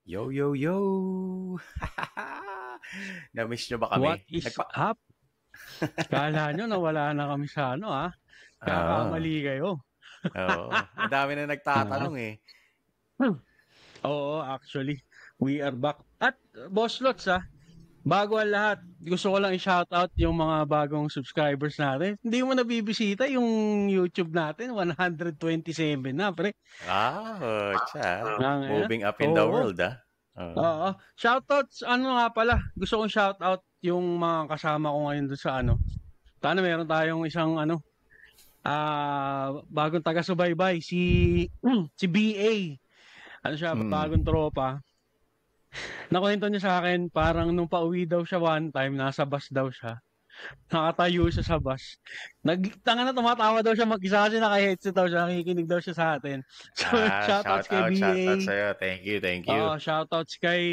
Yo, yo, yo! Na-miss nyo ba What kami? is up? Kala nyo nawala na kami sa Oo. Kakamali kayo. Oo. Ang dami na Ah. nagtatanong eh. Oo, actually, we are back. At Boss Lots, bago ang lahat, gusto ko lang i-shoutout yung mga bagong subscribers natin. Hindi mo nabibisita yung YouTube natin, 127 na, pre. Tsa. Ang Moving up in the Oo. world, ah. Oo. Oo. Shoutouts, nga pala, gusto kong shoutout yung mga kasama ko ngayon doon sa Sana meron tayong isang bagong taga-subaybay, si BA. Ano siya, Mm. bagong tropa. Nakwento niya sa akin, parang nung pauwi daw siya one time, nasa bus daw siya. Nakatayo siya sa bus. Tanga na tumatawa daw siya mag-isa kasi naka-headset daw siya, nakikinig daw siya sa atin. So, Shout shoutouts kay out, shout BA. out sa'yo. Thank you, thank you. Shoutouts kay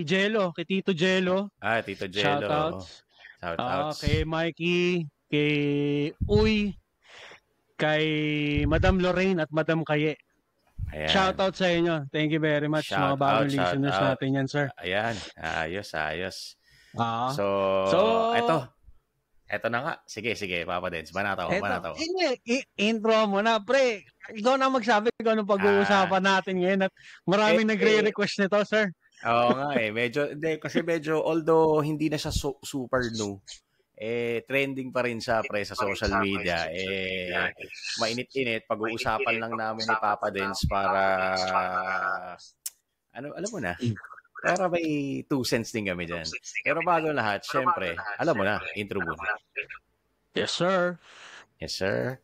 Jello, kay Tito Jello. Tito Jello. Shoutouts. Shout outs. Kay Mikey, kay Uy, kay Madam Lorraine at Madam Kaye. Ayan. Shoutout sa inyo. Thank you very much Shout mga bagong out, shout listeners out. natin yan, sir. Ayan. Ayos, ayos. So, Eto na nga. Sige, Papa Dens. Banataw. Intro mo na, pre. Ikaw na magsabi kung anong pag-uusapan natin ngayon at maraming nagre-request nito, sir. Oo nga eh. Medyo, although hindi na siya super new, trending pa rin siya pre sa social media. Mainit-init. Pag-uusapan lang namin ni Papa Dens para, alam mo na, para may 2 cents din kami dyan. Pero bago lahat, syempre, alam mo na, intro muna. Yes, sir. Yes, sir.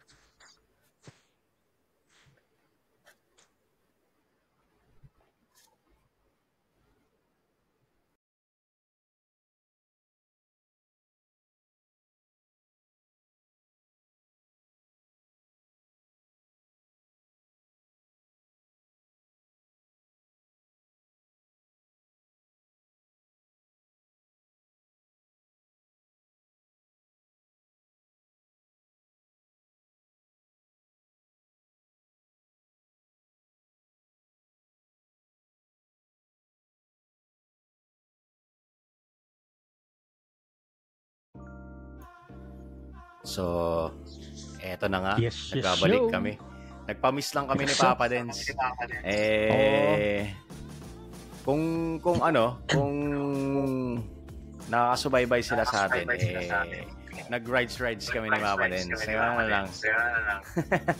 So, eto na nga. Yes, nagbabalik kami. Nagpa-miss lang kami ni Papa Dens. Kung nakasubaybay sila sa atin, nag-rides kami ni Papa Dens. Ngayon lang.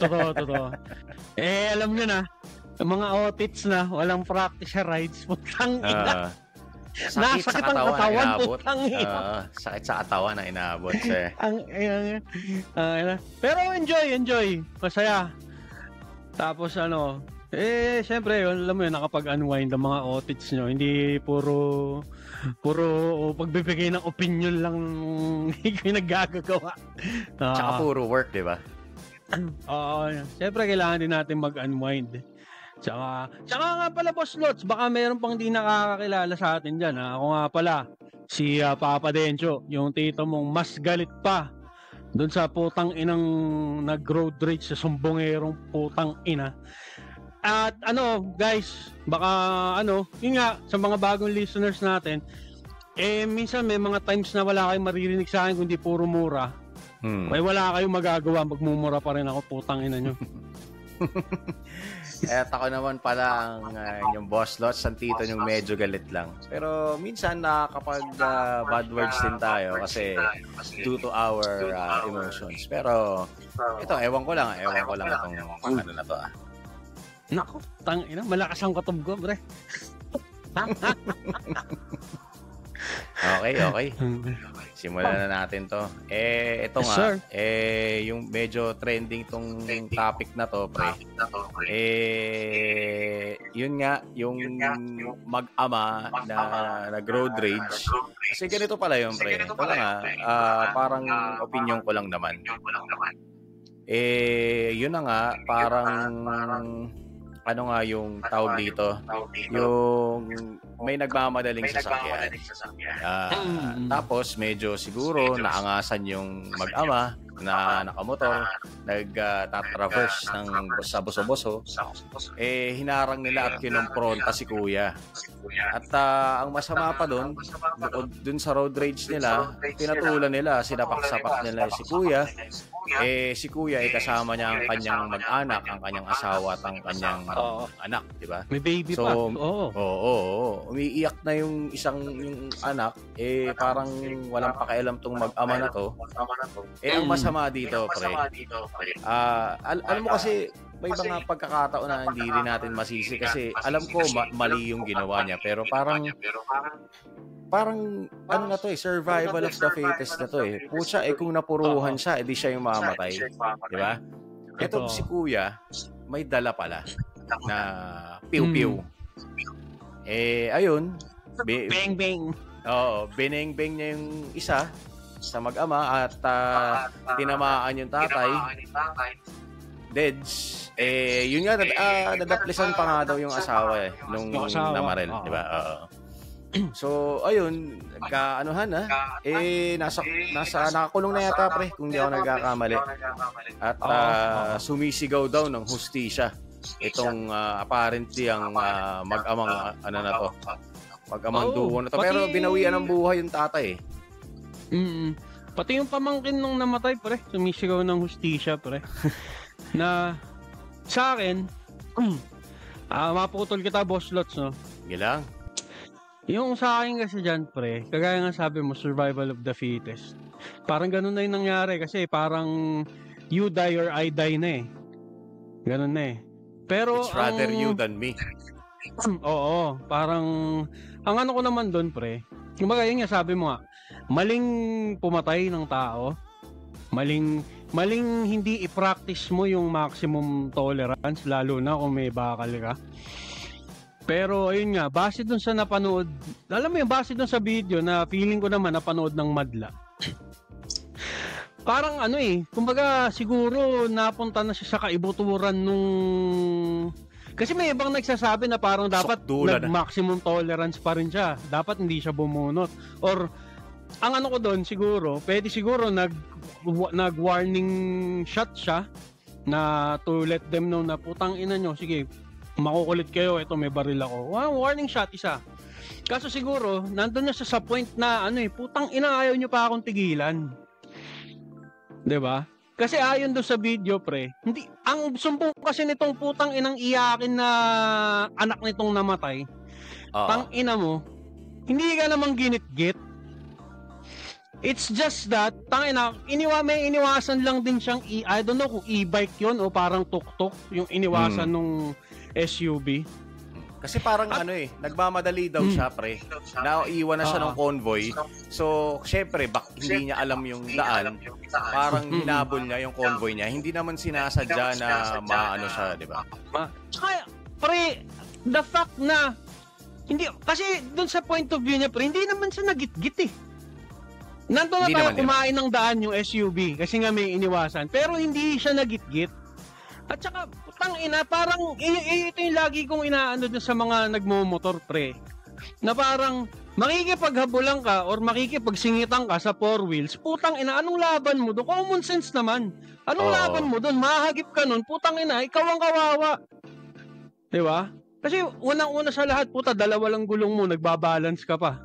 Totoo. Alam nyo na, mga otits na, walang practice sa rides. Putang ina. Sakit sa katawan, putang ina. Sakit sa katawan na inaabot. Pero enjoy. Masaya. Tapos syempre, alam mo yun, nakapag-unwind ang mga otits nyo. Hindi puro pagbibigay ng opinion lang yung naggagawa. Tsaka puro work, di ba? Syempre, kailangan din natin mag-unwind. Tsaka nga pala, Boss Lots, baka meron pang di nakakakilala sa atin dyan. Ako nga pala, si Papa Dencho, yung tito mong mas galit pa doon sa putang inang nag-road rage sa sumbongerong putang ina. At guys, baka yun nga, sa mga bagong listeners natin, minsan may mga times na wala kayong maririnig sa akin kundi puro mura. May wala kayong magagawa, magmumura pa rin ako, putang ina nyo. At ako naman pala yung Boss Lots, ang tito yung medyo galit lang. Pero minsan kapag bad words din tayo kasi due to our emotions. Pero ito, ewan ko lang itong na to. Naku, tangina, malakas ang katob ko, pre. Okay. Simulan na natin to. Ito nga, yung medyo trending tong topic na to, pre. Yun nga, yung mag-ama na nag-road rage. Kasi ganito pala yun, pre. Ito nga, parang opinion ko lang naman. Yun na nga, parang yung tawag dito? Yung may nagmamadaling sasakyan. Tapos medyo siguro naangasan yung mag-ama na nakamotor, nag-traverse sa boso-boso, hinarang nila at kinompronta si Kuya. At ang masama pa doon sa road rage nila, pinatulan nila, sinapak-sapak nila si Kuya. Si Kuya kasama niya ang kanyang mag-anak, ang kanyang asawa at ang kanyang anak, di ba? May baby pa. Oo. Umiiyak na yung anak, parang walang pakialam tong mag-ama na to. Ang masama dito, pre. Alam mo kasi, may mga pagkakataon na hindi rin natin masisi kasi alam ko mali yung ginawa niya, pero parang ano na to survival of the fittest na to Pucha, kung napuruhan siya, edi siya yung mamatay. Di ba? Ito si Kuya, may dala pala na piw-piw. Ayun. Bang-bang. Oo, bineng-bang niya yung isa sa mag-ama at tinamaan yung tatay. Deads. Yun nga, nadaplisan pa nga daw yung asawa nung namarel. Di ba? So, ayun, nagkaanuhan nakakulong na yata, pre, kung di ako nagkakamali. At sumisigaw daw ng hustisya itong apparently ang mag-amang mag-amang duo na to. Pero binawian ng buhay yung tatay. Pati yung pamangkin nung namatay, pre, sumisigaw ng hustisya, pre. Na sa akin, maputol kita, Boss Lots, no? Gilang. Yung sa akin kasi dyan, pre, kagaya nga sabi mo, survival of the fittest. Parang ganun na yung nangyari kasi parang you die or I die na Ganun na Pero it's rather you than me. Oo, parang ang ano ko naman doon, pre, kumbaga yun nga sabi mo nga, maling pumatay ng tao, maling hindi i-practice mo yung maximum tolerance, lalo na kung may bakal ka. Pero ayun nga, base dun sa napanood, alam mo yung base dun sa video na feeling ko naman napanood ng madla. Parang kumbaga siguro napunta na siya sa kaibuturan nung... Kasi may ibang nagsasabi na parang dapat nag-maximum tolerance pa rin siya. Dapat hindi siya bumunot. Or, ang ano ko doon siguro, pwede siguro nag-warning shot siya na to let them know na putang ina nyo, sige, makukulit kayo, ito may baril ako. Warning shot, isa. Kaso siguro, nandun na siya sa point na putang ina, ayaw nyo pa akong tigilan. 'Di ba? Kasi ayon doon sa video, pre, hindi ang sumbong kasi nitong putang inang iyakin na anak nitong namatay. Tang ina mo, hindi ka namang ginit-git. It's just that tang ina, may iniwasan lang din siyang I don't know kung e-bike 'yon o parang tuk-tuk yung iniwasan nung SUV. Kasi parang nagmamadali daw siya, pre. Naiwan na siya ng convoy. So, syempre, hindi niya alam yung daan. Parang hinabol niya yung convoy niya. Hindi naman sinasadya na maano siya, di ba? Kaya, pre, the fact na, hindi, kasi dun sa point of view niya, pre, hindi naman siya nagit-git Nandun na tayo kumain ng daan yung SUV kasi nga may iniwasan. Pero hindi siya nagit-git. At saka, putang ina, parang ito yung lagi kong inaano dun sa mga nagmomotor, pre. Na parang makikipaghabulan ka or makikipagsingitan ka sa four wheels, putang ina, anong laban mo doon? Common sense naman. Anong laban mo doon? Mahagip ka nun, putang ina, ikaw ang kawawa. Diba? Kasi unang-una sa lahat, puta, dalawa lang gulong mo, nagbabalance ka pa.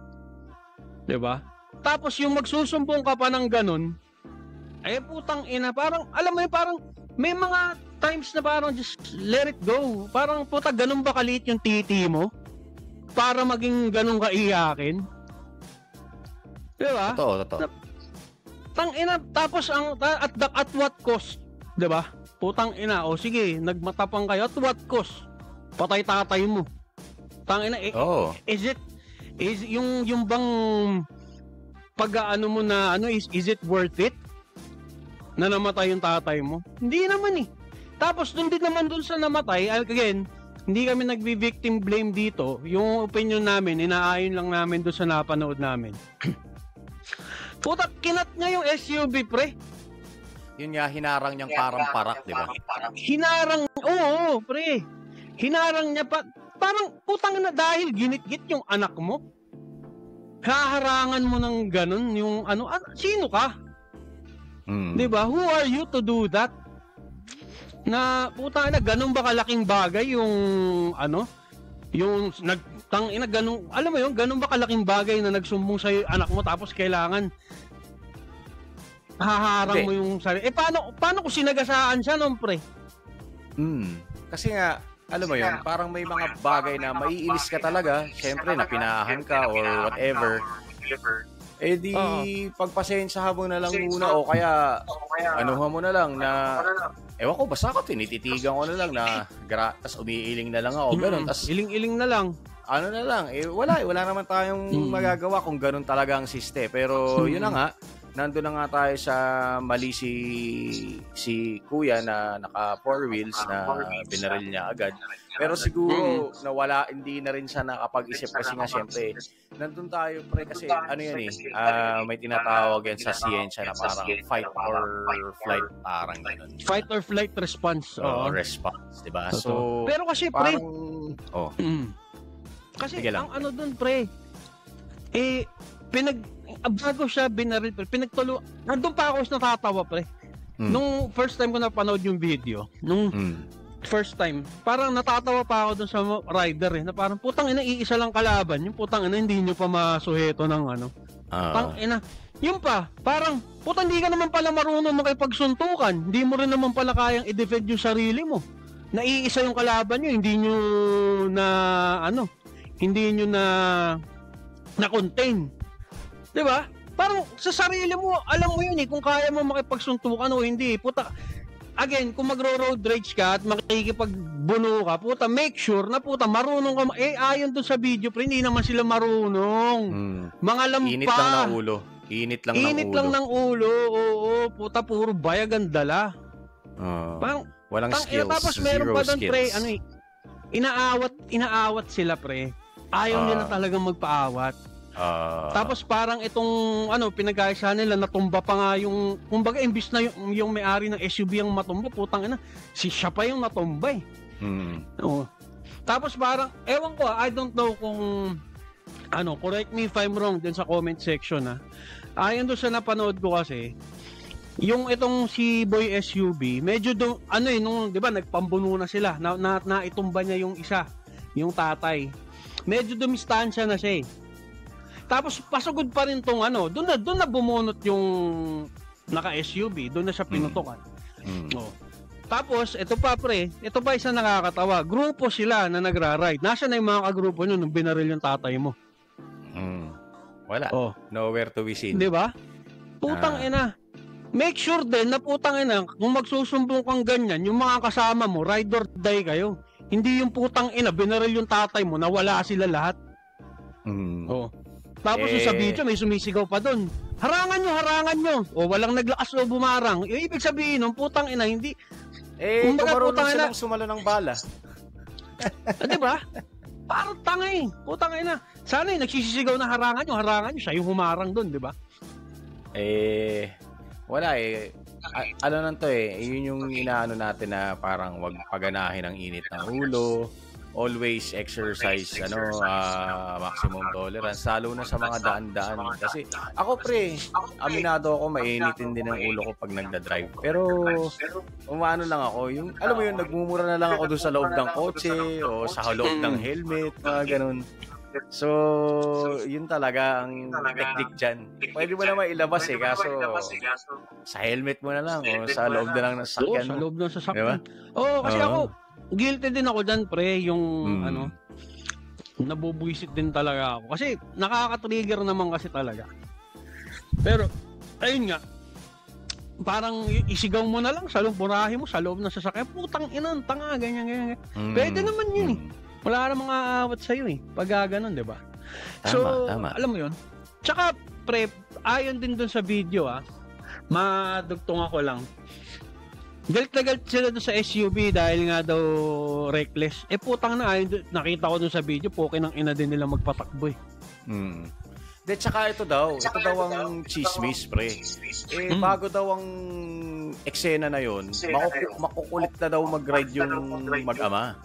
Diba? Tapos yung magsusumbong ka pa ng ganun, putang ina, parang, alam mo parang, may mga times na parang just let it go. Parang puta, ganun ba kaliit yung titi mo? Para maging ganun kaiyakin? Diba? Totoo. Tang ina, tapos at what cost? Diba? Putang ina, sige, nagmatapang kayo, at what cost? Patay tatay mo. Tang ina, is yung bang pag-aano mo na is it worth it? Na namatay yung tatay mo? Hindi naman Tapos doon din naman doon sa namatay, again, hindi kami nagbi-victim blame dito. Yung opinion namin, inaayon lang namin doon sa napanood namin. Puta, kinat niya yung SUV, pre. Yun nga, hinarang niyang parang parak, di ba? Hinarang, oo, pre. Hinarang niya pa, parang putang na dahil ginit-git yung anak mo. Haharangan mo ng ganun, yung sino ka? 'Di ba? Who are you to do that? Na puta na ganun ba kalaking bagay yung yung nagtangina ganun, alam mo yun, ganun ba kalaking bagay na nagsumbong sa anak mo tapos kailangan haharang mo yung sarili. Paano kung sinagasaan siya noon, pre? Kasi nga, alam mo yun, parang may mga bagay na maiinis ka talaga, syempre napinahan ka or whatever. Eh di, pagpasensyahan mo na lang muna o kaya anuhan mo na lang na, ewan ko, basta ako tinititigan ko na lang na, tas umiiling na lang ako, ganun. Tas, iling-iling na lang. Ano na lang, wala naman tayong magagawa kung ganun talaga ang siste. Pero yun na nga, nandun na nga tayo sa mali si kuya na naka 4 wheels na binaril niya agad. Pero siguro nawala, hindi na rin siya nakapag-isip kasi nga syempre nandun tayo pre kasi ano yan may tinatawag yan sa siyensya na parang fight or flight, parang ganun. Fight or flight response. Response, diba? So, pero kasi pre, kasi ang ano dun pre, bago siya binaril, pinagtulo, nandun pa ako natatawa pre. Nung first time ko napanood yung video, first time, parang natatawa pa ako dun sa rider na parang putang ina, iisa lang kalaban, yung putang ina hindi nyo pa masuheto ng tang ina, yun pa, parang putang hindi ka naman pala marunong makipagsuntukan, hindi mo rin naman pala kayang i-defend yung sarili mo, naiisa yung kalaban nyo, hindi nyo na contain. 'Di ba? Parang sa sarili mo, alam mo yun kung kaya mo makipagsuntukan o hindi. Puta, again, kung magro-road rage ka at makikipagbuno ka, puta, make sure na puta, marunong ka. Ayon dun sa video, pre, hindi naman sila marunong. Mga lampa. Init lang ng ulo. Init lang ng ulo. Oo, puta, puro bayag ang dala. Parang, walang skills. Tapos meron pa doon, pre, inaawat sila, pre. Ayaw nila talagang magpaawat. Tapos parang itong pinag-aayos nila, natumba pa nga yung, kumbaga imbis na yung may-ari ng SUV ang matumba, putang ina, siya pa yung natumba Tapos parang, ewan ko, I don't know kung correct me if I'm wrong din sa comment section ayon doon sa napanood ko kasi, yung itong si Boy SUV, medyo nung, di ba, nagpambuno na sila, na itumba niya yung isa, yung tatay. Medyo dumistansya na siya Tapos pasugod pa rin tong doon na bumunot yung naka-SUV, doon na siya pinutukan. Tapos ito pa pre, ito pa isa nakakatawa. Grupo sila na nagra-ride. Nasaan na yung mga kagrupo nyo nung binaril yung tatay mo? Wala. Nowhere to be seen. 'Di ba? Putang ina. Make sure din na putang ina, kung magsusumbong kang ganyan, yung mga kasama mo, ride or die kayo. Hindi yung putang ina, binaril yung tatay mo, nawala sila lahat. Tapos sa video may sumisigaw pa doon. Harangan nyo. O walang naglakas o bumarang. Ibig sabihin ng putang ina, hindi. Kung marunong silang sumalo ng bala. Di ba? Parang tanga putang ina. Sana nagsisisigaw na harangan nyo. Siya yung humarang doon, di ba? Wala ano nang to yun yung inaano natin na parang wag paganahin ang init ng ulo. Always exercise maximum tolerance lalo na sa mga daan-daan kasi ako pre aminado ako mainitin din ang ulo ko pag nagda-drive pero umano lang ako yung alam mo yun nagmumura na lang ako doon sa loob ng kotse o sa loob ng helmet mga ganun so yun talaga ang technique dyan pwede mo naman ilabas kaso sa helmet mo na lang o sa loob na lang ng sasakyan sa loob ng sasakyan kasi ako guilty din ako dyan, pre, yung nabubwisit din talaga ako. Kasi nakaka-trigger naman kasi talaga. Pero, ayun nga, parang isigaw mo na lang sa loob, burahe mo sa loob ng sasakyan. Putang ina, tanga, ganyan. Pwede naman yun Wala na mga awat sa'yo pag gano'n, di ba? Tama. Alam mo yun. Tsaka, pre, ayon din dun sa video, madugtong ako lang. Galit na galit sila doon sa SUV dahil nga daw reckless. Putang na, nakita ko doon sa video, poke ng ina din nila magpatakbo De, tsaka ito daw ang chismis, pre. Bago daw ang eksena na yon, makukulit na daw mag-ride yung mag-ama.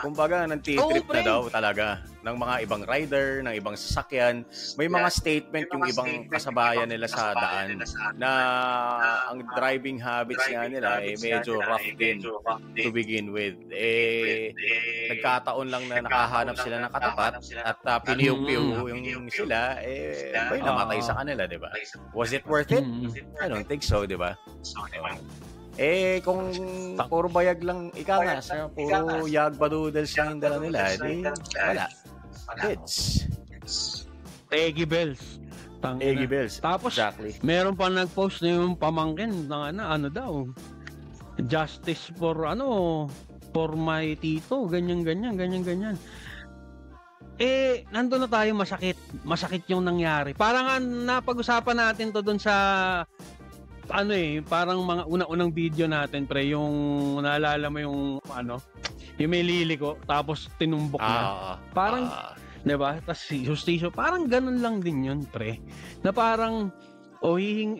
Kumbaga, nantitrip na daw talaga ng mga ibang rider, ng ibang sasakyan. May mga statement yung ibang kasabayan nila sa daan na ang driving habits nga nila medyo rough din to begin with. Nagkataon lang na nakahanap sila ng katapat at piniyong-piyo yung sila, may namatay sa kanila, di ba? Was it worth it? I don't think so, di ba? Kung puro bayag lang, puro yagbadoodles lang yung dala nila, wala. Kids. Eggy bells. Eggy bells. Tapos, exactly. Meron pa nag-post na yung pamangkin ng ano daw. Justice for for my tito, ganyan. Nandun na tayo, masakit yung nangyari. Parang napag-usapan natin to dun sa parang mga unang video natin, pre, yung naalala mo yung yung may liliko tapos tinumbok na. Parang 'di ba? Tapos si Justisyo, parang ganun lang din yun, pre. Na parang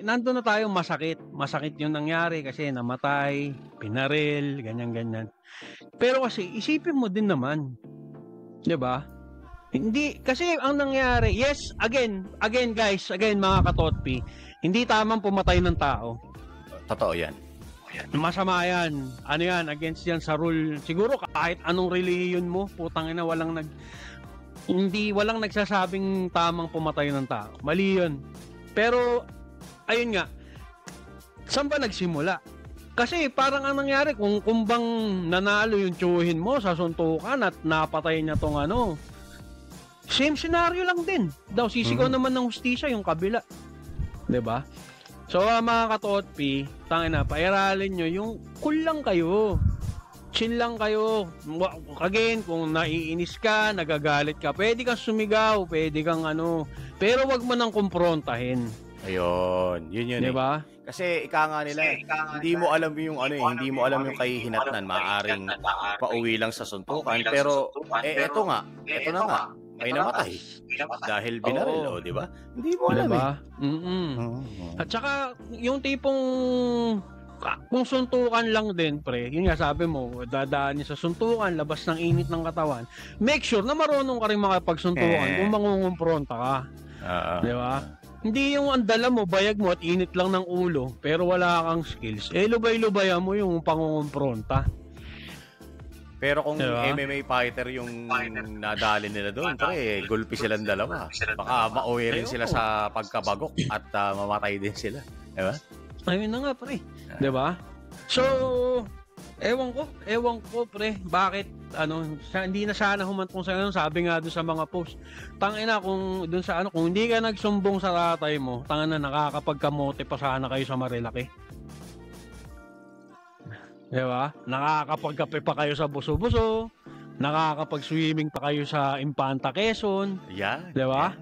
nandun na tayo, masakit yung nangyari kasi namatay, pinaril, ganyan. Pero kasi isipin mo din naman, 'di ba? Hindi kasi ang nangyari, yes, again guys, mga katotpi, hindi tamang pumatay ng tao. Totoo 'yan. Masama 'yan. Ano 'yan, against 'yan sa rule. Siguro kahit anong relihiyon mo, putang ina, walang nagsasabing tamang pumatay ng tao. Mali 'yun. Pero ayun nga, saan ba nagsimula? Kasi parang ang nangyari, kung bang nanalo yung tiyuhin mo sa suntukan at napatay niya tong same scenario lang din. Daw sisigaw naman ng hustisya yung kabila. 'Di ba? So mga ka-TOTP, tangina, pairalin nyo yung cool lang kayo. Chill lang kayo. Again, kung naiinis ka, nagagalit ka, pwede kang sumigaw, pwede kang pero wag mo nang kumprontahin. Ayun, yun. Diba? Kasi ika nga nila, hindi mo alam yung hindi mo alam yung kahihinatnan, maaring pauwi lang sa suntukan, pero eto na nga, may namatay dahil binaril, di ba? Hindi mo alam, diba? At saka yung tipong kung suntukan lang din, pre, yun nga sabi mo, dadaan niya sa suntukan, labas ng init ng katawan, make sure na marunong ka rin makapagsuntukan kung mangungumpronta ka. Di ba? Hindi yung andala mo, bayag mo at init lang ng ulo, pero wala kang skills. Lubay-lubayan mo yung pangungumpronta. Pero kung MMA fighter yung nadali nila doon, pre, gulpi silang dalawa. Baka mauwi rin sila sa pagkabagok at mamatay din sila. Diba? Ayun na nga, pre. Diba? So, ewan ko, pre, bakit, hindi na sana humantong sa sabi nga doon sa mga post. Tangina, kung doon sa kung hindi ka nagsumbong sa tatay mo, tangina, nakakapagkamote pa sana kayo sa Marilaki. Diba? Nakakapagkape pa kayo sa Buso-Buso, nakakapag-swimming pa kayo sa Impanta, Quezon. Yeah. Diba?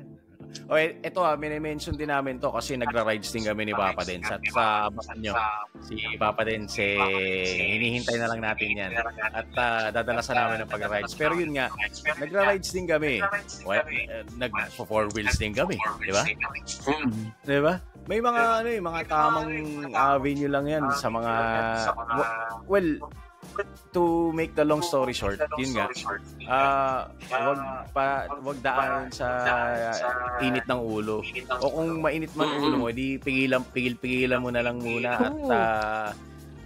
Ito mini-mention din namin to kasi nagra-rides din kami ni Papa Dens. At sa basan nyo, si Papa Dens, hinihintay na lang natin yan. At dadalasan namin ng pag-rides. Pero yun nga, nagra-rides din kami. Nag-4 wheels din kami. Diba? Diba? May mga mga tamang avenue lang yan sa mga to make the long story short, yun nga, wag daan sa init ng ulo. O kung mainit man ulo mo, di pigilan mo na lang muna at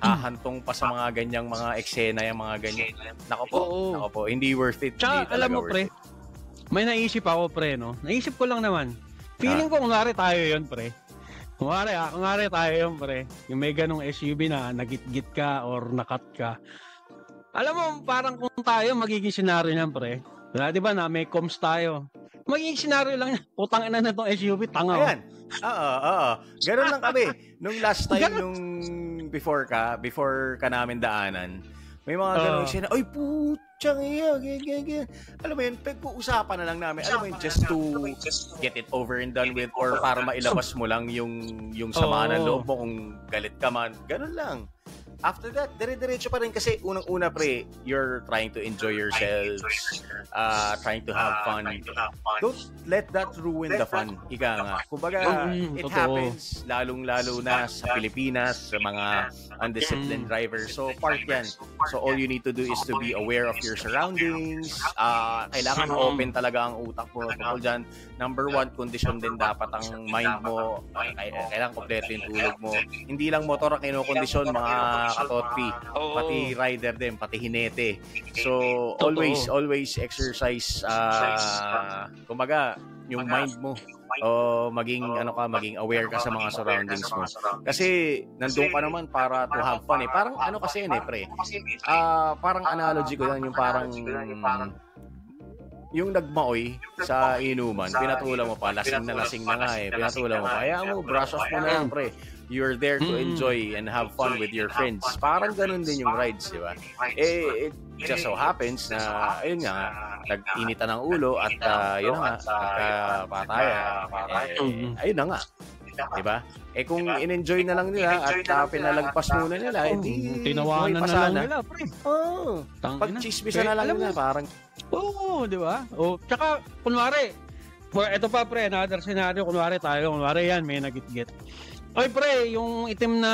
hahantong pa sa mga ganyang mga eksena, yung mga ganyan. Nako po, hindi worth it. Tsaka, alam mo, pre, may naisip ako, pre, no? Naisip ko lang naman. Feeling ko, kung tayo yun, pre. Kung tayo yun, pre. Yung may ganong SUV na nagit-git ka or nakat ka. Alam mo, parang kung tayo, magiging senaryo niyan, pre. Di ba na may comms tayo. Magiging senaryo lang yan. Putang ina na itong SUV, tanga. Ayan. Oo. Ganun lang kami. Nung last time, nung before ka namin daanan, may mga ganun siya na, ay, putang iya, ganyan. Alam mo yun, pag-uusapan na lang namin. Alam mo yun, just to get it over and done with, or para mailabas mo lang yung sama ng loob mo kung galit ka man. Ganun lang. after that, dire-diretso pa rin kasi unang-una pre, you're trying to enjoy yourselves, trying to have fun. Don't let that ruin the fun. Ika nga. Kumbaga, it happens lalong-lalo na sa Pilipinas, sa mga undisciplined drivers. So, part yan. So, all you need to do is to be aware of your surroundings. Kailangan open talaga ang utak mo. Tungkol dyan, number one, condition din dapat ang mind mo. Kailangan kompleto yung tulog mo. Hindi lang motor ang kinokondisyon, mga katotpi. Pati rider din, pati hinete. So, always exercise, kumbaga, yung mind mo. O maging aware ka sa mga surroundings mo. Kasi nandoon ka naman para to have fun eh. Parang kasi yan pre. Parang analogy ko yan, yung parang yung nagmaoy sa inuman, pinatulan mo pa, lasing na nga eh. Pinatulan mo pa. Kaya mo, brush off mo na lang pre. You're there to enjoy and have fun with your friends. Parang ganun din yung rides, di ba? It just so happens na, ayun nga, nag-initan ng ulo at yun na nga, pataya. Ayun na nga. Diba? Kung in-enjoy na lang nila at pinalagpas muna nila, hindi tinawanan na lang nila, pre. Pag-chismisan na lang nila, parang di ba? Tsaka, kunwari, ito pa pre, another scenario, kunwari yan, may nagitgit. Oy pre, yung itim na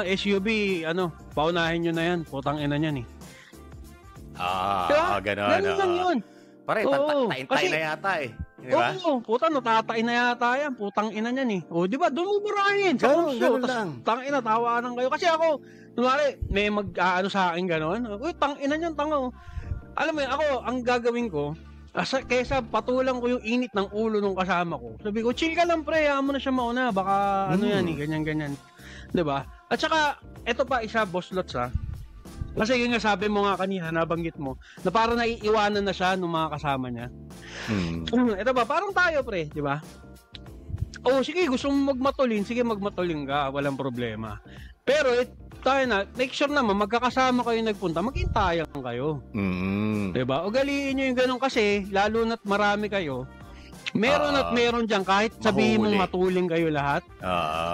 SUV, paunahin nyo na yan, putang ina niyan eh. Gano'n. Lang yun. Pare, taintay na yata eh. Diba? Puta, natatain na yata yan, putang ina niyan eh. Di ba, doon mo burahin sa ganun lang. Tang ina, tawanan kayo. Kasi ako, kunwari, may sa akin gano'n. Uy, tang ina niyan, tanga. Alam mo yun, ako, ang gagawin ko, kesa patulang ko yung init ng ulo nung kasama ko. Sabi ko, chill ka lang pre, mo na siya mauna. Baka yan eh, ganyan. Diba? At saka, eto pa isa, boss lots ha. Kasi yun nga sabi mo nga kanina, nabanggit mo, na parang naiiwanan na siya ng mga kasama niya. Eto ba, parang tayo pre, diba? Sige, gusto mo magmatulin, sige magmatulin ka, walang problema. Pero tayo na, make sure naman, magkakasama kayo nagpunta, mag-intayan kayo. Diba? Ugaliin nyo yung ganun kasi, lalo na't marami kayo, meron dyan, kahit sabihin mong matuling kayo lahat,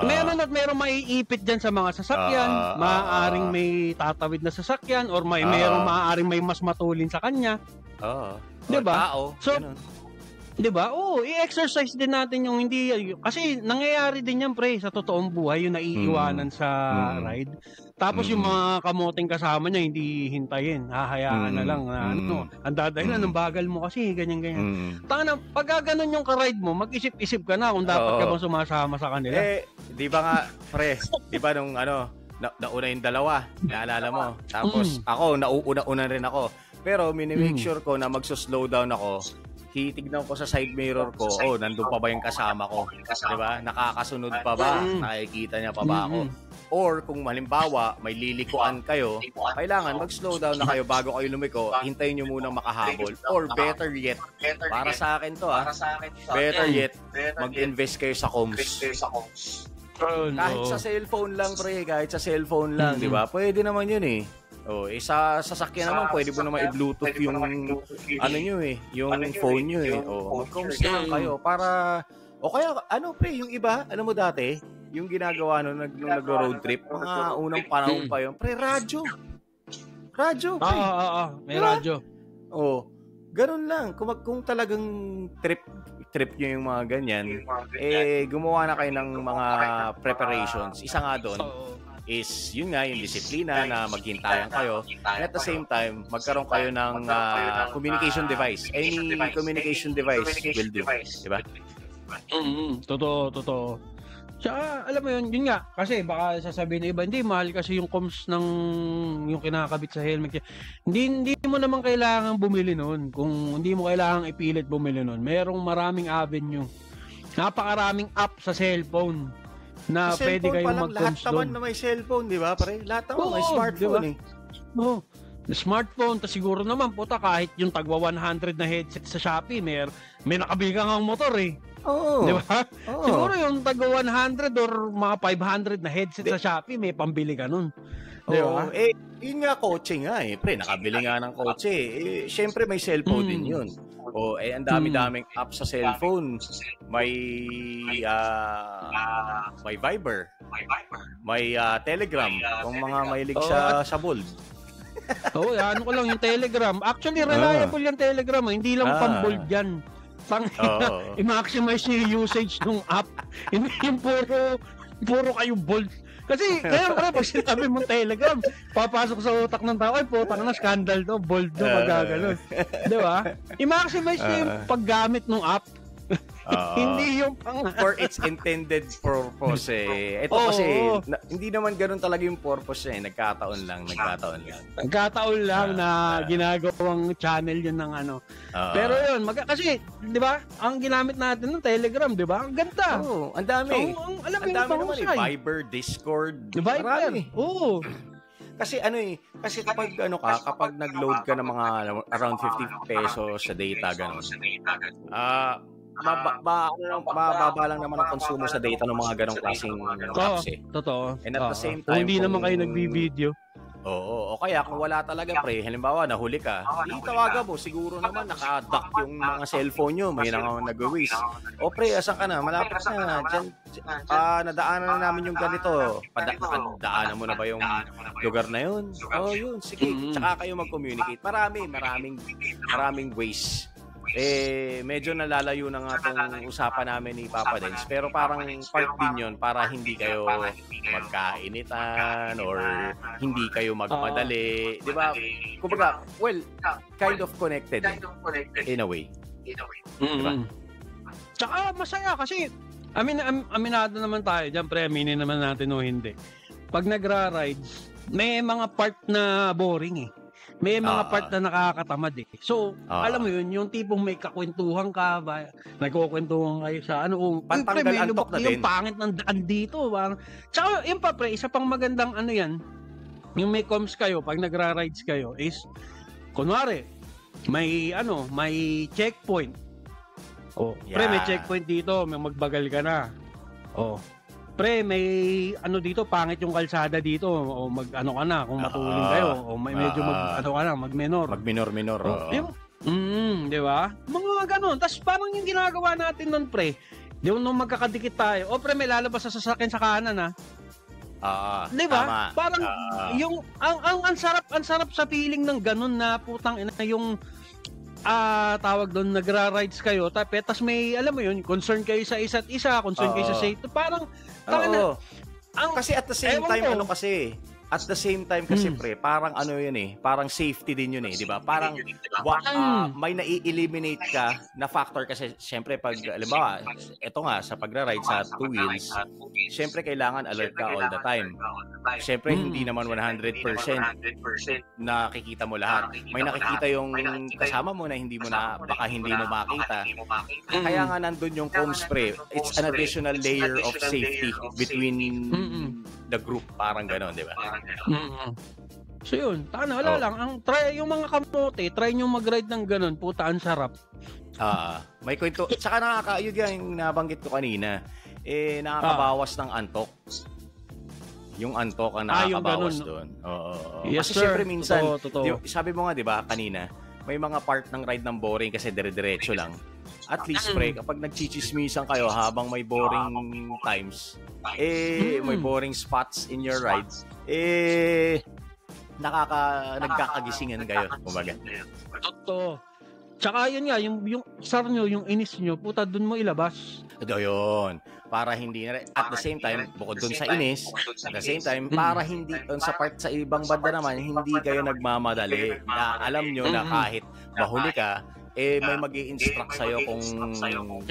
meron maiipit dyan sa mga sasakyan, maaaring may tatawid na sasakyan, or maaaring may mas matulin sa kanya. Diba? So, diba? I-exercise din natin yung hindi, kasi nangyayari din yan pre sa totoong buhay, yung naiiwanan sa ride. Tapos yung mga kamoting kasama niya hindi hintayin, hahayaan na lang na ang dadahilan ng bagal mo kasi ganyan. Tanga na, pag gano'n yung ka-ride mo, mag-isip-isip ka na kung dapat ka bang sumasama sa kanila. Di ba nga pre, di ba nung nauna yung dalawa, naalala mo? Tapos ako, nauuna rin ako. Pero minimake sure ko na magso-slow down ako. Titignan ko sa side mirror ko, nandun pa ba yung kasama ko? Diba? Nakakasunod pa ba? Nakikita niya pa ba ako? Or kung halimbawa, may lilikuan kayo, kailangan mag-slow down na kayo bago kayo lumiko, hintayin nyo munang makahabol. Or better yet, para sa akin to better yet, mag-invest kayo sa comms. Kahit sa cellphone lang pre, diba? Pwede naman yun eh. Sa sasakyan naman, pwede mo naman i-Bluetooth yung yung phone nyo eh. Mag-comms naman kayo para, kaya pre, yung iba, mo dati, yung ginagawa nung nag-road trip, mga unang panahon pa yun, pre, radyo, pre. May radyo. Ganun lang. Kung talagang trip nyo yung mga ganyan, gumawa na kayo ng mga preparations. Isa nga doon, is yun nga yung disiplina na maghintayan kayo, and at the same time magkaroon kayo ng communication device. Any communication device will do, diba? Totoo. Tsaka alam mo yun nga, kasi baka sasabihin ng iba, hindi mahal kasi yung comms ng yung kinakabit sa helmet. Hindi mo naman kailangan bumili nun. Kung hindi mo kailangan ipilit bumili nun, merong maraming avenue, napakaraming app sa cellphone na sa pwede kayong mag-comms doon. Lahat naman na may cellphone, di ba? Lahat naman may smartphone diba? Smartphone, ta siguro naman puta kahit yung tagwa 100 na headset sa Shopee, may nakabili kang motor eh. Di ba? Siguro yung tagwa 100 or mga 500 na headset sa Shopee, may pambili ka nun. Di ba? Yun nga, kotse nga eh. Pre, nakabili nga ng kotse eh. Syempre may cellphone din yun. Ang dami-daming app sa cellphone. May Viber, May Telegram, kung mga mahilig sa bold. Oo, ano ko lang yung Telegram. Actually, reliable yung Telegram. Hindi lang pang-bold yan. I-maximize yung usage ng app. Hindi yung puro kayo bold. Kasi, kaya pag sinabi mong Telegram, papasok sa utak ng tao, ay putang na, scandal to, bold to, magaganon. Diba? I-maximize nyo yung paggamit ng app. Hindi yung for its intended purpose eh. Ito kasi hindi naman ganoon talaga yung purpose niya eh. Nagkataon lang na ginagawang channel yun ng ano. Pero yun, kasi 'di ba? Ang ginamit natin ng Telegram, 'di ba? Ang ganda. Ang dami. Alam mo naman eh, Viber, Discord, marami. Kasi kasi kapag kapag nag-load ka ng mga around 50 pesos sa data gano'n. Mababa lang naman ang konsumo sa data ng mga ganong klaseng apps eh. Totoo. And at the same time, hindi naman kayo nagbi-video. Oo, o kaya kung wala talaga pre, halimbawa nahuli ka, tawagan mo, siguro naman naka-dock yung mga cellphone nyo, may nag-waste. O pre, asan ka na? Malapit na. Diyan, nadaanan na namin yung ganito. Daanan mo na ba yung lugar na yun? Yun, sige. Tsaka kayo mag-communicate. Maraming ways. Medyo nalalayo na nga itong usapan namin ni Papa Dens, pero parang part din yun para hindi kayo magkainitan or hindi kayo magmadali, di ba? Kumbaga, kind of connected in a way. Diba? Tsaka masaya kasi aminado naman tayo dyan, pre, aminin naman natin o hindi. Pag nagra-rides, may mga part na boring eh. May mga part na nakakatamad eh. So, alam mo yun, yung tipong may kakwentuhan ka, nagkukwentuhan kayo sa pantanggal antok na din. Yung pangit ng daan dito. Tsaka, yun pa pre, isa pang magandang yan, yung may comms kayo, pag nagra-rides kayo, is, kunwari, may checkpoint. Pre, may checkpoint dito, may magbagal ka na. Pre, may dito, pangit yung kalsada dito, o ka na, kung matulin kayo, o may medyo mag-minor. Mag-minor. Di ba? Mga ganun. Tapos parang yung ginagawa natin nun, pre, yung nung magkakadikit tayo, pre, may lalabas sa sasakyan sa kanan, di ba? Parang yung, ang sarap sa feeling ng ganun na putang ina yung tawag doon, nagra-rides kayo, tapos may, alam mo yun, concern kayo sa isa't isa, concern kayo sa safety, parang, kasi at the same time, pre, parang parang safety din yun eh, di ba? Parang may nai-eliminate ka na factor kasi syempre pag, alimbawa, ito nga, sa pagra-ride sa two wheels, syempre kailangan alert ka all the time. Syempre, hindi naman 100% nakikita mo lahat. May nakikita yung kasama mo na baka hindi mo makita. Kaya nga nandun yung comms, pre. It's an additional layer of safety between the group, parang gano'n, di ba? So yun, wala lang. Yung mga kamote, try nyo mag-ride ng ganun, puta, ang sarap. May kwento. Tsaka yun yung nabanggit ko kanina, nakakabawas ng antok. Yung antok ang nakakabawas doon. Yes, kasi sir. syempre minsan, totoo. sabi mo nga, di ba, kanina, may mga part ng ride ng boring kasi dire-diretso lang. At least, pre, kapag nagchichismisan kayo habang may boring times, may boring spots in your rides, nagkakagisingan kayo, kumbaga. Totoo. Tsaka yun nga, yung sar nyo, yung inis nyo, puta, dun mo ilabas. Yun. Para hindi na, at the same time, bukod dun sa inis, at the same time, para hindi, sa part sa ibang banda naman, hindi kayo nagmamadali. Na alam nyo na kahit mahuli ka, may mag-i-instruct sa'yo kung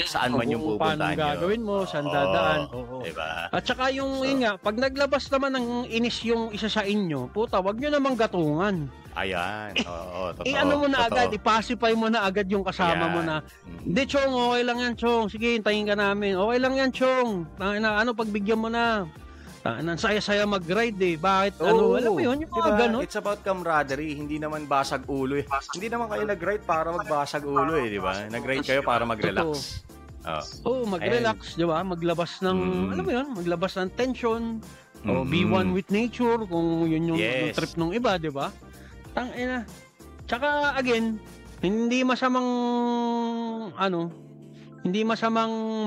saan man yung pupuntahan nyo. Paano gagawin mo, saan dadaan. Diba? At saka yun nga, pag naglabas naman ng inis yung isa sa inyo, puta, wag nyo namang gatungan. Ayan, totoo. Ano mo na agad, i-pacify mo na agad yung kasama mo na, hindi, Chong, okay lang yan, Chong. Sige, hintayin ka namin. Okay lang yan, Chong. Pagbigyan mo na. Saya-saya mag-ride eh. Bakit? Alam mo yun? Yung mga ganun. It's about camaraderie. Hindi naman basag ulo eh. Hindi naman kayo nag-ride para magbasag ulo eh, di ba? Nag-ride kayo para mag-relax. Mag-relax, di ba? Maglabas ng, alam mo yun? Maglabas ng tension. O be one with nature. Kung yun yung trip ng iba, di ba? Tangina. Tsaka, again, hindi masamang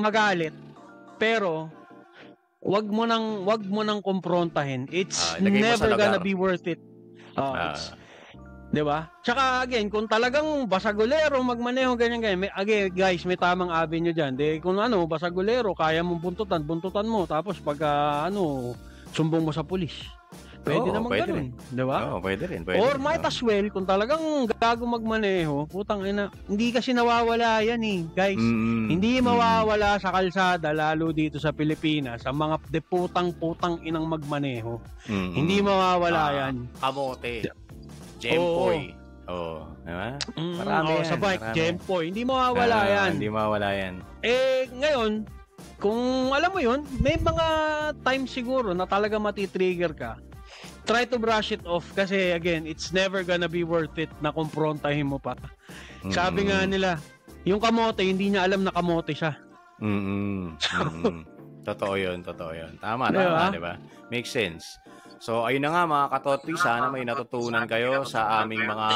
magalit. Pero, wag mo nang kumprontahin. It's lagay mo sa never gonna lugar. be worth it. 'Di ba? Tsaka again, kung talagang basagulero magmaneho ganyan. Again, guys, may tamang avenue diyan. Kung basagulero, kaya mong buntutan mo, tapos pagka sumbong mo sa pulis. Pwede naman ganoon, 'di ba? Pwede rin. Or might as well, kung talagang gago magmaneho, putang ina, hindi kasi nawawala yan guys. Hindi mawawala sa kalsada, lalo dito sa Pilipinas, sa mga deputang inang magmaneho. Hindi mawawala yan. Kamote. Jempoy. Diba? Marami yan. Sa bike, Jempoy. Hindi mawawala yan. Hindi mawawala yan. Ngayon, kung alam mo yun, may mga time siguro na talaga matitrigger ka. Try to brush it off kasi again, it's never gonna be worth it na kumprontahin mo pa. Sabi nga nila, yung kamote, hindi niya alam na kamote siya. Totoo yun. Tama, diba? Makes sense. So, ayun na nga mga katotri, sana may natutunan kayo sa aming mga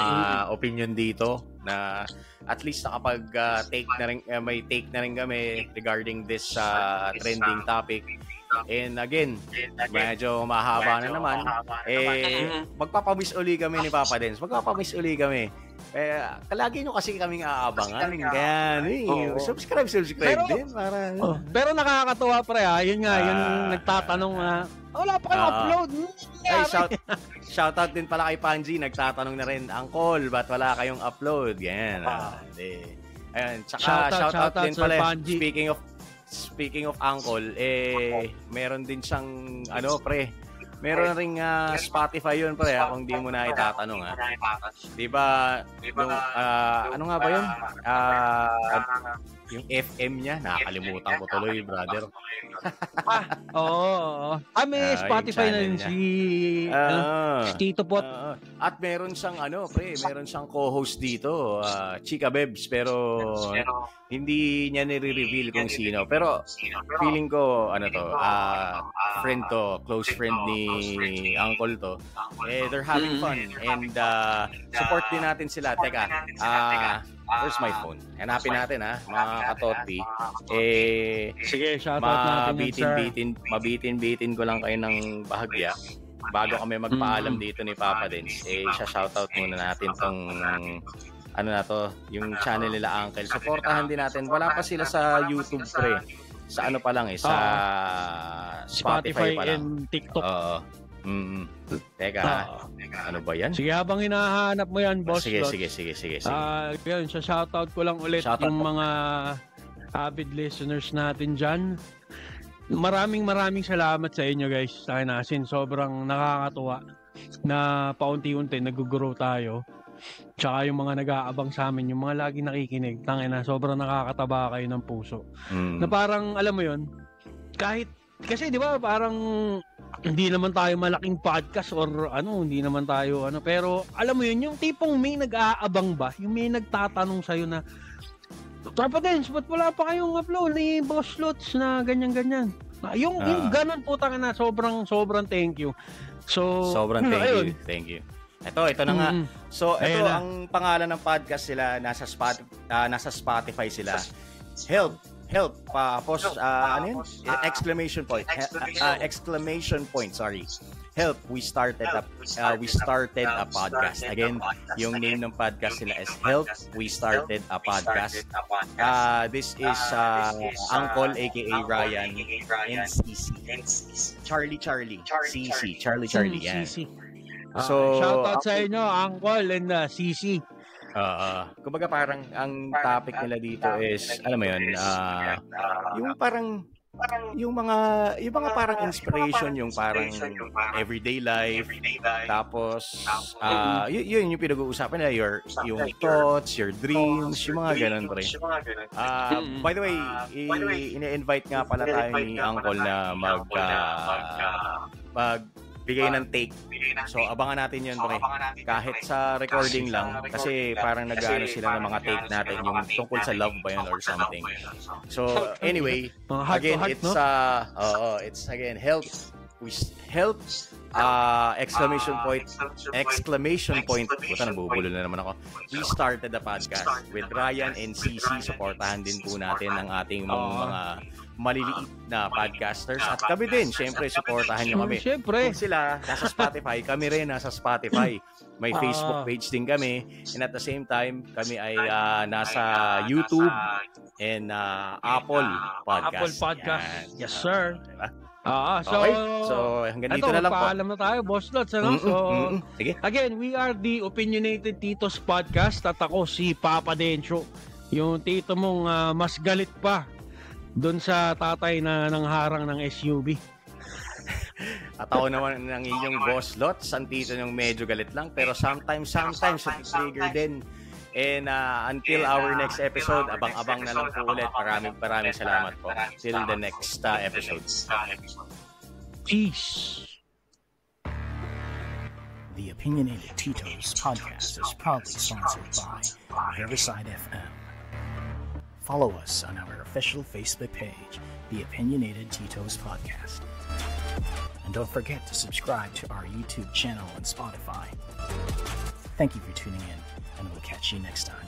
opinion dito na at least nakapag-take na rin, may take na rin kami regarding this trending topic. And again, medyo mahaba na naman. Magpapamiss uli kami ni Papa Dens. Lagi nyo kasi kaming aabangan. Kaya, subscribe din. Pero nakakatuwa pre yun nga, yung nagtatanong wala pa kayong upload. Shoutout din pala kay Panji, nagtatanong na rin, Uncle, ba't wala kayong upload? Yan. Ayun, tsaka shoutout din pala, speaking of Uncle, meron din siyang, meron ring Spotify yun, pre, kung di mo na itatanong, Diba, yung, ano nga ba yun? Yung FM niya, nakakalimutan ko tuloy, brother. May Spotify na rin si Tito Pot. At meron siyang meron siyang co-host dito, Chika Bebs, pero hindi niya nire-reveal kung sino. Pero feeling ko friend to, close friend ni Uncle to. They're having fun and support din natin sila. Teka, where's my phone? Hanapin natin mga katotpi. Sige, shoutout natin mabitin ko lang kayo ng bahagya bago kami magpaalam dito ni Papa Dens. Shoutout muna natin tong yung channel nila Uncle. Supportahan din natin. Wala pa sila sa YouTube pre. Sa pa lang sa Spotify pa lang. And TikTok. Teka, ano ba yan? Sige, habang hinahanap mo yan, boss. Sige. Yun, shoutout ko lang ulit yung mga avid listeners natin dyan. Maraming salamat sa inyo guys. Sa akin sobrang nakakatuwa na paunti-unti nag-grow tayo. Tsaka yung mga nag-aabang sa amin, yung mga lagi nakikinig, sobrang nakakataba kayo ng puso. Na parang, alam mo yun, kasi di ba parang hindi naman tayo malaking podcast or hindi naman tayo pero alam mo yun, yung tipong may nag-aabang ba, yung may nagtatanong sa'yo na, Papa Dens, ba't wala pa kayong upload ni Boss Lots na ganyan-ganyan? Yung ganun putang na, sobrang thank you. So, sobrang thank you. Ito na nga. So, ito ang pangalan ng podcast sila, nasa Spotify sila. Help. Exclamation point, sorry. Help, we started a podcast. Again, yung name ng podcast nila is Help, we started a podcast. This is Uncle aka Ryan and CC. Charlie. CC. Charlie. Yan. So, shoutout sa inyo, Uncle and CC. Kumbaga parang ang topic nila dito is, alam mo yun, yung mga parang inspiration, yung parang everyday life, tapos yun yung pinag-uusapan nila, yung thoughts, your dreams, yung mga ganun pre. By the way, ina-invite nga pala tayo ni Uncle na magbigay ng take. So abangan natin yun pre. Kahit sa recording lang, kasi parang nag-ano sila ng mga take natin yung tungkol sa love ba yun or something. So anyway, again, it's again Help, exclamation point. Puta, nabubulo na naman ako. We started the podcast with Ryan and CC. Supportahan din po natin ang ating mga maliliit na podcasters. At kami din, syempre, supportahan nyo kami. Syempre. Kung sila nasa Spotify, kami rin nasa Spotify. May Facebook page din kami. And at the same time, kami ay nasa YouTube and Apple Podcast. Apple Podcast. Yan. Yes, sir. So hanggang dito na lang po. Paalam na tayo, Boss Lots. Ano? Sige. Again, we are the Opinionated Titos Podcast at ako si Papa Dencho. Yung tito mong mas galit pa doon sa tatay na nangharang ng SUV. At ako naman ng inyong Boss Lots, ang tito nyong medyo galit lang, pero sometimes trigger din. And until our next episode, abang-abang na lang po ulit. Maraming salamat po. Till the next episode. Peace. The Opinionated Titos podcast is proudly sponsored by Riverside FM. Follow us on our official Facebook page, The Opinionated Titos Podcast. And don't forget to subscribe to our YouTube channel and Spotify. Thank you for tuning in, and we'll catch you next time.